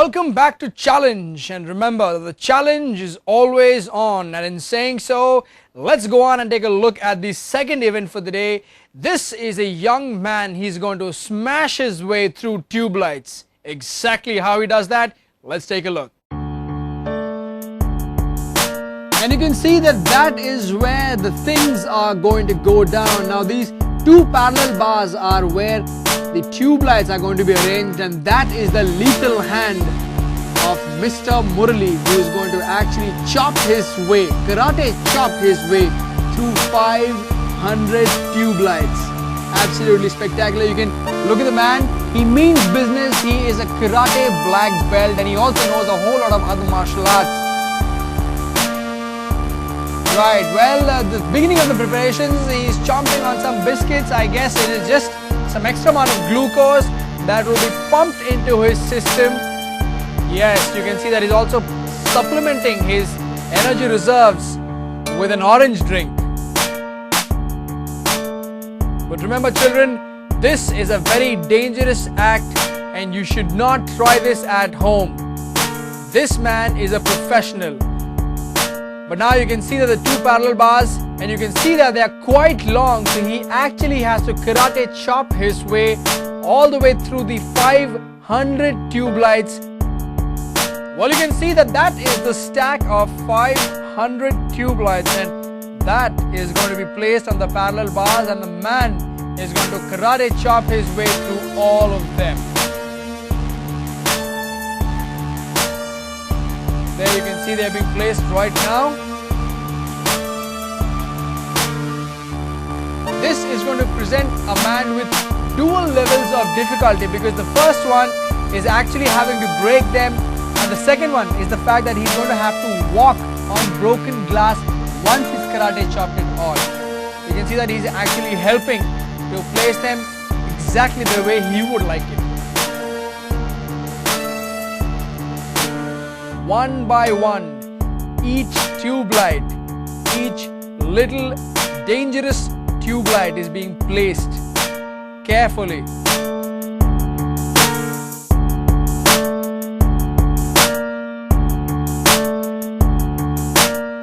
Welcome back to Challenge, and remember the challenge is always on, and in saying so, let's go on and take a look at the second event for the day. This is a young man. He's going to smash his way through tube lights. Exactly how he does that, let's take a look. And you can see that is where the things are going to go down. Now these two parallel bars are where the tube lights are going to be arranged, and that is the lethal hand of Mr. Muralee, who is going to actually chop his way, karate chop his way through 500 tube lights. Absolutely spectacular. You can look at the man. He means business. He is a karate black belt, and he also knows a whole lot of other martial arts. Right, well, the beginning of the preparations, he's chomping on some biscuits. I guess it is just some extra amount of glucose that will be pumped into his system. Yes, you can see that he's also supplementing his energy reserves with an orange drink. But remember children, this is a very dangerous act and you should not try this at home. This man is a professional. But now you can see that the two parallel bars, and you can see that they are quite long, so he actually has to karate chop his way all the way through the 500 tube lights. Well, you can see that is the stack of 500 tube lights, and that is going to be placed on the parallel bars, and the man is going to karate chop his way through all of them. There you can see they are being placed right now. This is going to present a man with dual levels of difficulty, because the first one is actually having to break them, and the second one is the fact that he's going to have to walk on broken glass once he's karate chopped it all. You can see that he's actually helping to place them exactly the way he would like it. One by one, each tube light, each little dangerous tube light is being placed carefully.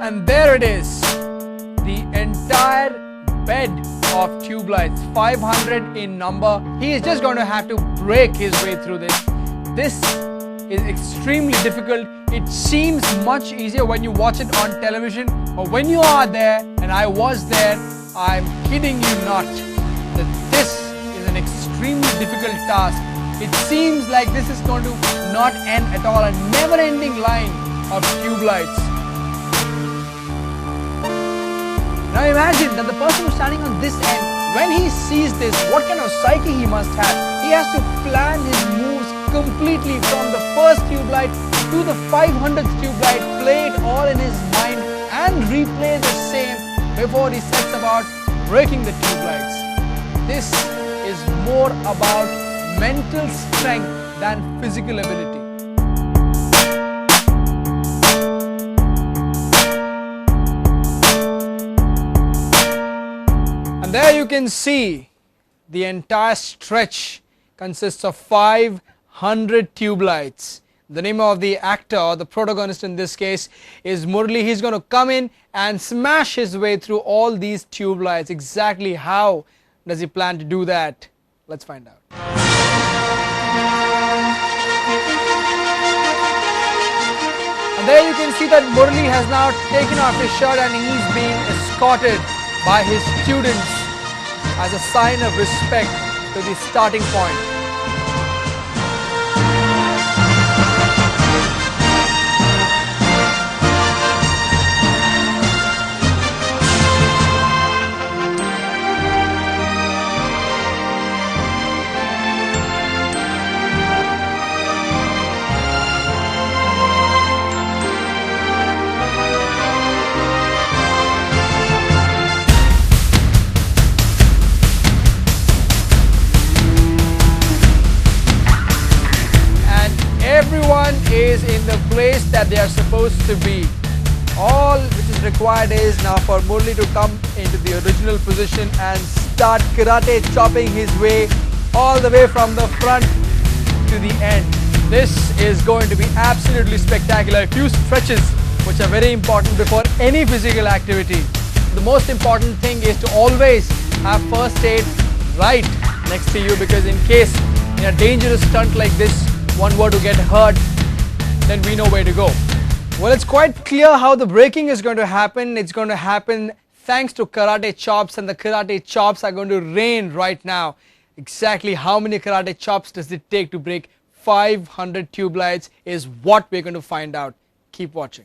And there it is, the entire bed of tube lights, 500 in number. He is just going to have to break his way through this. This is extremely difficult. It seems much easier when you watch it on television, but when you are there, and I was there, I'm kidding you not, that this is an extremely difficult task. It seems like this is going to not end at all, a never-ending line of tube lights. Now imagine that the person who's standing on this end, when he sees this, what kind of psyche he must have. He has to plan his moves completely from the first tube light to the 500th tube light, play it all in his mind and replay the same before he sets about breaking the tube lights. This is more about mental strength than physical ability. And there you can see the entire stretch consists of 500 tube lights. The name of the actor, or the protagonist in this case, is Muralee. He's going to come in and smash his way through all these tube lights. Exactly how does he plan to do that? Let's find out. And there you can see that Muralee has now taken off his shirt and he's being escorted by his students as a sign of respect to the starting point. Everyone is in the place that they are supposed to be. All which is required is now for Muralee to come into the original position and start karate chopping his way all the way from the front to the end. This is going to be absolutely spectacular. A few stretches which are very important before any physical activity. The most important thing is to always have first aid right next to you, because in case in a dangerous stunt like this, one were to get hurt, then we know where to go. Well, it's quite clear how the breaking is going to happen. It's going to happen thanks to karate chops, and the karate chops are going to rain right now. Exactly how many karate chops does it take to break 500 tube lights is what we're going to find out. Keep watching.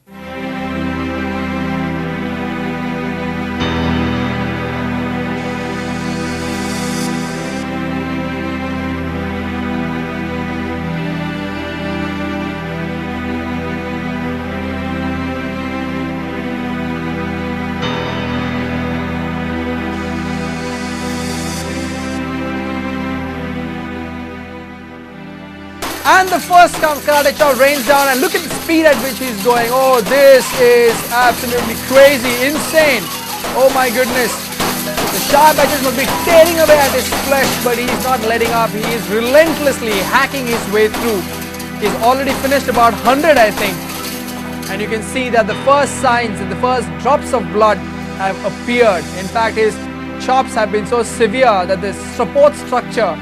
And the first karate chop rains down, and look at the speed at which he's going. Oh, this is absolutely crazy, insane. Oh my goodness. The sharp edges must be tearing away at his flesh, but he's not letting up. He is relentlessly hacking his way through. He's already finished about 100, I think. And you can see that the first signs and the first drops of blood have appeared. In fact, his chops have been so severe that the support structure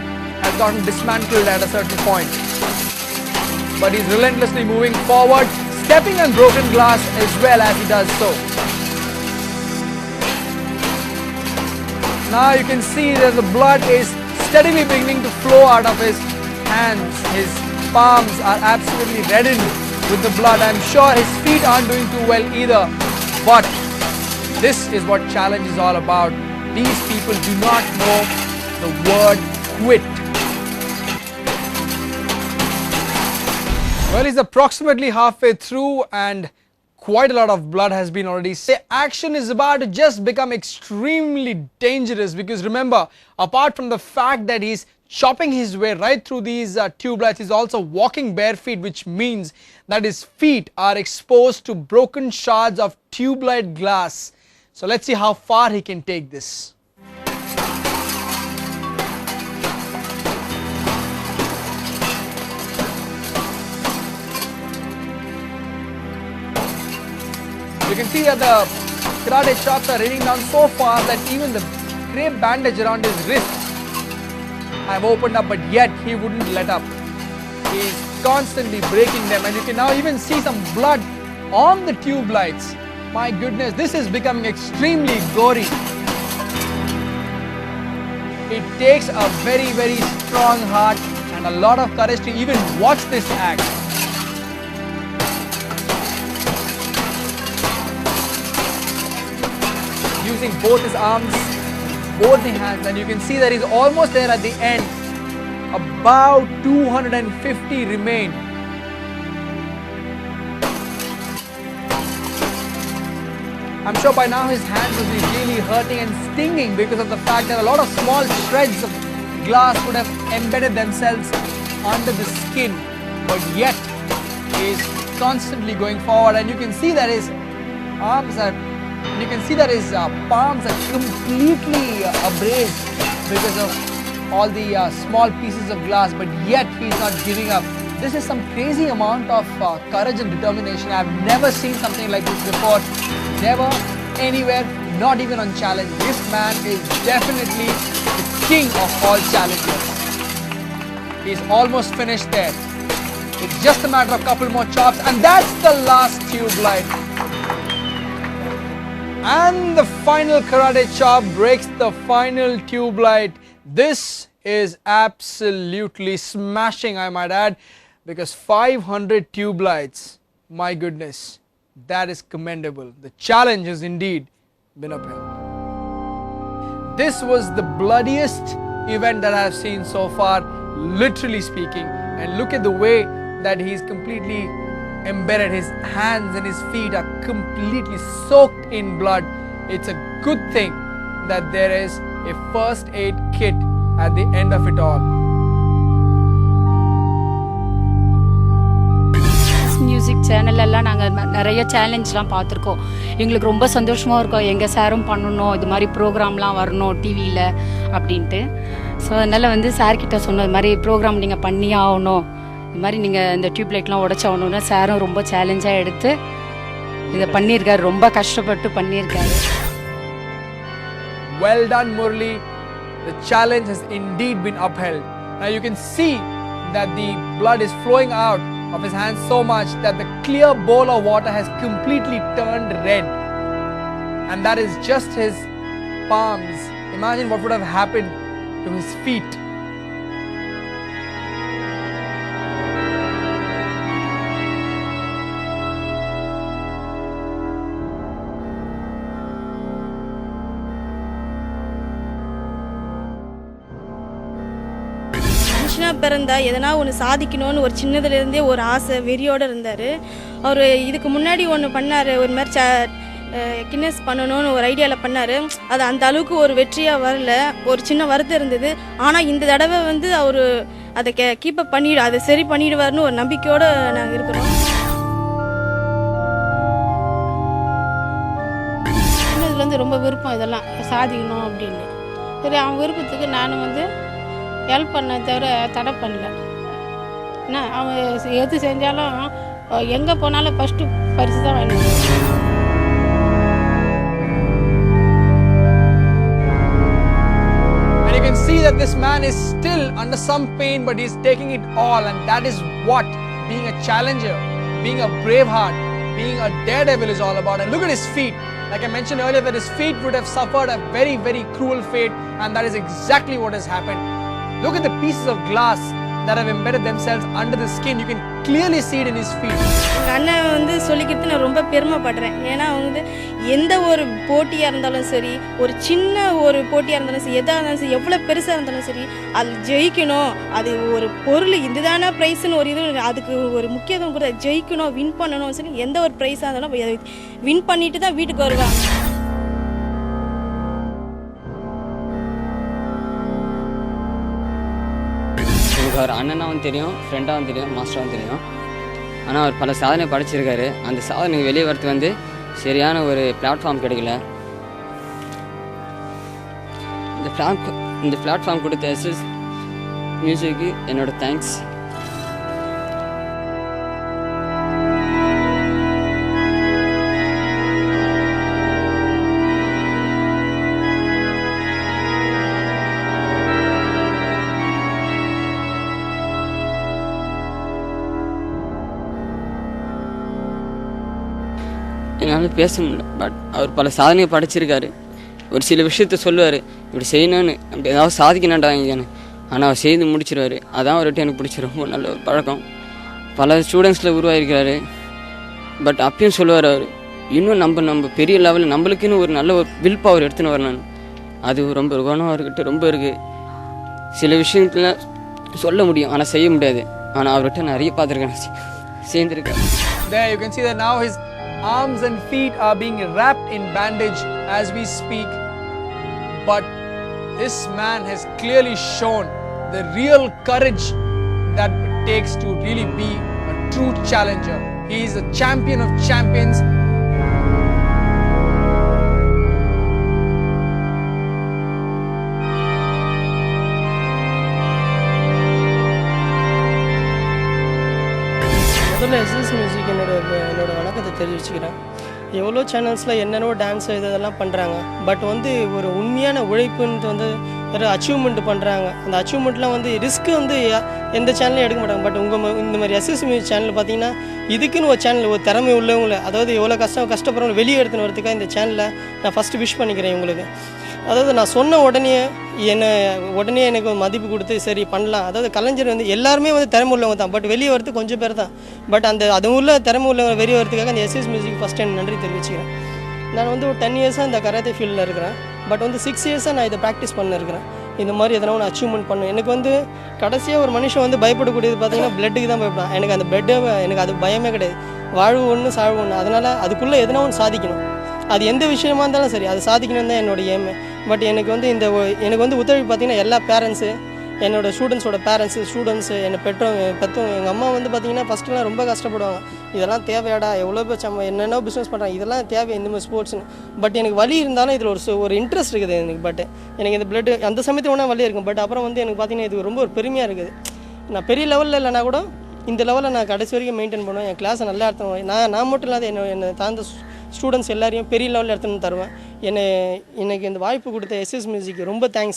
has gotten dismantled at a certain point. But he's relentlessly moving forward, stepping on broken glass as well as he does so. Now you can see that the blood is steadily beginning to flow out of his hands. His palms are absolutely reddened with the blood. I'm sure his feet aren't doing too well either. But this is what challenge is all about. These people do not know the word quit. Well, he's approximately halfway through and quite a lot of blood has been already. The action is about to just become extremely dangerous, because remember, apart from the fact that he's chopping his way right through these tube lights, he's also walking bare feet, which means that his feet are exposed to broken shards of tube light glass. So let's see how far he can take this. You can see that the karate chops are raining down so far that even the crepe bandage around his wrist have opened up, but yet he wouldn't let up. He is constantly breaking them, and you can now even see some blood on the tube lights. My goodness, this is becoming extremely gory. It takes a very, very strong heart and a lot of courage to even watch this act. Using both his arms, both the hands, and you can see that he's almost there at the end. About 250 remain. I'm sure by now his hands will be really hurting and stinging because of the fact that a lot of small shreds of glass would have embedded themselves under the skin, but yet he is constantly going forward, and you can see that his arms are, you can see that his palms are completely abrased because of all the small pieces of glass, but yet he's not giving up. This is some crazy amount of courage and determination. I've never seen something like this before. Never, anywhere, not even on challenge. This man is definitely the king of all challengers. He's almost finished there. It's just a matter of a couple more chops, and that's the last tube light. And the final karate chop breaks the final tube light. This is absolutely smashing, I might add, because 500 tube lights, my goodness, that is commendable. The challenge has indeed been upheld. This was the bloodiest event that I have seen so far, literally speaking. And look at the way that he's completely embedded. His hands and his feet are completely soaked in blood. It's a good thing that there is a first aid kit at the end of it all. Music சேனலெல்லாம் நாங்கள் நிறைய சேலஞ்செலாம் பார்த்துருக்கோம். எங்களுக்கு ரொம்ப சந்தோஷமாக இருக்கும், எங்கள் சாரும் பண்ணணும், இது மாதிரி ப்ரோக்ராம்லாம் வரணும் டிவியில் அப்படின்ட்டு. ஸோ அதனால் சார்கிட்ட சொன்னது மாதிரி ப்ரோக்ராம் நீங்கள் பண்ணியே ஆகணும், இது மாதிரி நீங்கள் இந்த டியூப்லைட்லாம் உடச்சாகணுன்னா சாரும் ரொம்ப சேலஞ்சாக எடுத்து இதை பண்ணியிருக்காரு, ரொம்ப கஷ்டப்பட்டு பண்ணியிருக்காரு. Well done, Muralee. The challenge has indeed been upheld. Now you can see that the blood is flowing out of his hands so much that the clear bowl of water has completely turned red. And that is just his palms. Imagine what would have happened to his feet. பிறந்தா எதனா ஒன்று சாதிக்கணும்னு ஒரு சின்னதுலேருந்தே ஒரு ஆசை வெறியோடு இருந்தார். அவர் இதுக்கு முன்னாடி ஒன்று பண்ணார், ஒரு மாதிரி கின்னஸ் பண்ணணும்னு ஒரு ஐடியாவில் பண்ணார். அது அந்த அளவுக்கு ஒரு வெற்றியாக வரல, ஒரு சின்ன வருத்தம் இருந்தது. ஆனால் இந்த தடவை வந்து அவர் அதை கீப்பப் அதை சரி பண்ணிடுவார்னு ஒரு நம்பிக்கையோடு நாங்கள் இருக்கிறோம். சின்னதுலேருந்து ரொம்ப விருப்பம் இதெல்லாம் சாதிக்கணும் அப்படின்னு. சரி, அவன் விருப்பத்துக்கு நானும் வந்து ஹெல்ப் பண்ண தவிர தடை பண்ணல. என்ன அவன் எது செஞ்சாலும் எங்கே போனாலும் ஃபஸ்ட்டு பரிசு தான் வாங்கிட்டு. And you can see that this man is still under some pain, but he's taking it all, and that is what being a challenger, being a brave heart, being a daredevil is all about. And look at his feet. Like I mentioned earlier, that his feet would have suffered a very, very cruel fate, and that is exactly what has happened. Look at the pieces of glass that have embedded themselves under the skin. You can clearly see it in his feet. எங்கள் அண்ணன் வந்து சொல்லிக்கிறது நான் ரொம்ப பெருமைப்படுறேன். ஏன்னா அவங்க வந்து எந்த ஒரு போட்டியாக இருந்தாலும் சரி, ஒரு சின்ன ஒரு போட்டியாக இருந்தாலும் சரி, எதாக இருந்தாலும் சரி, எவ்வளோ பெருசாக இருந்தாலும் சரி, அது ஜெயிக்கணும், அது ஒரு பொருள் இதுதானே ப்ரைஸ்ன்னு ஒரு இது, அதுக்கு ஒரு முக்கியத்துவம் கூட ஜெயிக்கணும், வின் பண்ணணும் சரி, எந்த ஒரு ப்ரைஸாக இருந்தாலும் வின் பண்ணிட்டு தான் வீட்டுக்கு வருவாங்க. எனக்கு அவர் அண்ணனாகவும் தெரியும், ஃப்ரெண்டாகவும் தெரியும், மாஸ்டராகவும் தெரியும். ஆனால் அவர் பல சாதனை படைச்சிருக்காரு. அந்த சாதனைக்கு வெளியே வரது வந்து சரியான ஒரு பிளாட்ஃபார்ம் கிடைக்கல. இந்த பிளாட்ஃபார்ம் கொடுத்த எஸ்எஸ் மியூசிக்கு என்னோட தேங்க்ஸ். என்னால் பேச முடியல, பட் அவர் பல சாதனையை படைச்சிருக்காரு. ஒரு சில விஷயத்த சொல்லுவார், இப்படி செய்யணும்னு, அப்படி ஏதாவது சாதிக்கணுன்றாங்கன்னு, ஆனால் அவர் செய்து முடிச்சிருவார். அதான் அவர்கிட்ட எனக்கு பிடிச்ச ரொம்ப நல்ல ஒரு பழக்கம். பல ஸ்டூடெண்ட்ஸில் உருவாயிருக்கிறாரு. பட் அப்பயும் சொல்லுவார் அவர், இன்னும் நம்ம பெரிய லெவலில் நம்மளுக்குன்னு ஒரு நல்ல ஒரு வில் பவர் எடுத்துன்னு வரணும். அது ரொம்ப குணம் அவர்கிட்ட ரொம்ப இருக்குது. சில விஷயத்துல சொல்ல முடியும், ஆனால் செய்ய முடியாது. ஆனால் அவர்கிட்ட நிறைய பார்த்துருக்கேன், சேர்ந்துருக்கேன். There you can see that now his arms and feet are being wrapped in bandage as we speak. But this man has clearly shown the real courage that it takes to really be a true challenger. He is a champion of champions. முதல்ல SS music என்னோட வணக்கத்தை தெரிவிச்சுக்கிறேன். எவ்வளோ சேனல்ஸில் என்னென்னவோ dance இதெல்லாம் பண்ணுறாங்க. But வந்து ஒரு உண்மையான உழைப்புன்ட்டு வந்து ஒரு அச்சீவ்மெண்ட் பண்ணுறாங்க. அந்த அச்சீவ்மெண்ட்லாம் வந்து ரிஸ்க்கு வந்து எந்த சேனலும் எடுக்க மாட்டாங்க. பட் இந்த மாதிரி எஸ்எஸ் மியூசிக் சேனல் பார்த்தீங்கன்னா இதுக்குன்னு ஒரு சேனல், ஒரு திறமை உள்ளவங்களை, அதாவது எவ்வளோ கஷ்டப்படுறவங்க வெளியே எடுத்துன்னு வரதுக்காக இந்த சேனலில் நான் ஃபஸ்ட்டு விஷ் பண்ணிக்கிறேன் இவங்களுக்கு. அதாவது நான் சொன்ன உடனே எனக்கு மதிப்பு கொடுத்து சரி பண்ணலாம். அதாவது கலைஞர் வந்து எல்லாருமே வந்து திறமை உள்ளவங்க தான், பட் வெளியே வரது கொஞ்சம் பேர் தான். பட் அது உள்ள திறமை உள்ளவங்க வெளியே வரதுக்காக அந்த எஸ்எஸ் மியூசிக் ஃபஸ்ட் டைம் நன்றி தெரிவிச்சுக்கிறேன். நான் வந்து ஒரு 10 இயர்ஸாக இந்த கராத்தே ஃபீல்டில் இருக்கிறேன். பட் வந்து 6 இயர்ஸாக நான் இதை ப்ராக்டிஸ் பண்ணிருக்கிறேன். இந்த மாதிரி எதனா ஒன்று அச்சீவ்மெண்ட் பண்ணேன். எனக்கு வந்து கடைசியாக ஒரு மனுஷன் வந்து பயப்படக்கூடியது பார்த்தீங்கன்னா பிளட்டுக்கு தான் பயப்படான். எனக்கு அந்த பிளட்டை எனக்கு அது பயமே கிடையாது. வாழ்வு ஒன்று சாழ்வு ஒன்று. அதனால் அதுக்குள்ளே எதனா ஒன்று சாதிக்கணும். அது எந்த விஷயமா இருந்தாலும் சரி, அது சாதிக்கணும் தான் என்னோடய ஏம். பட் எனக்கு வந்து ஒத்துழைப்பு பார்த்திங்கன்னா எல்லா பேரண்ட்ஸு, என்னோடய ஸ்டூடெண்ட்ஸோட பேரண்ட்ஸு, ஸ்டூடெண்ட்ஸு, என்னை பெற்றவங்க, எங்கள் அம்மா வந்து பார்த்திங்கன்னா ஃபஸ்ட்டுலாம் ரொம்ப கஷ்டப்படுவாங்க. இதெல்லாம் தேவையாடா, எவ்வளோ பேர் என்னென்ன பிஸ்னஸ் பண்ணுறாங்க, இதெல்லாம் தேவை இந்த மாதிரி ஸ்போர்ட்ஸ்னு. பட் எனக்கு வலி இருந்தாலும் இதில் ஒரு இன்ட்ரெஸ்ட் இருக்குது எனக்கு. பட் எனக்கு இந்த பிளட்டு அந்த சமயத்தில் ஒன்றா வலி இருக்கும். பட் அப்புறம் வந்து எனக்கு பார்த்திங்கன்னா இது ரொம்ப ஒரு பெருமையாக இருக்குது. நான் பெரிய லெவலில் இல்லைனா கூட இந்த லெவலில் நான் கடைசி வரைக்கும் மெயின்டைன் பண்ணுவேன். என் கிளாஸை நல்லா எடுத்துவேன். நான் மட்டும் இல்லாத என்னை தாழ்ந்த ஸ்டூடெண்ட்ஸ் எல்லாரையும் பெரிய லெவலில் எடுத்துன்னு தருவேன். எனக்கு இந்த வாய்ப்பு கொடுத்த எஸ்எஸ் மியூசிக் ரொம்ப தேங்க்ஸ்.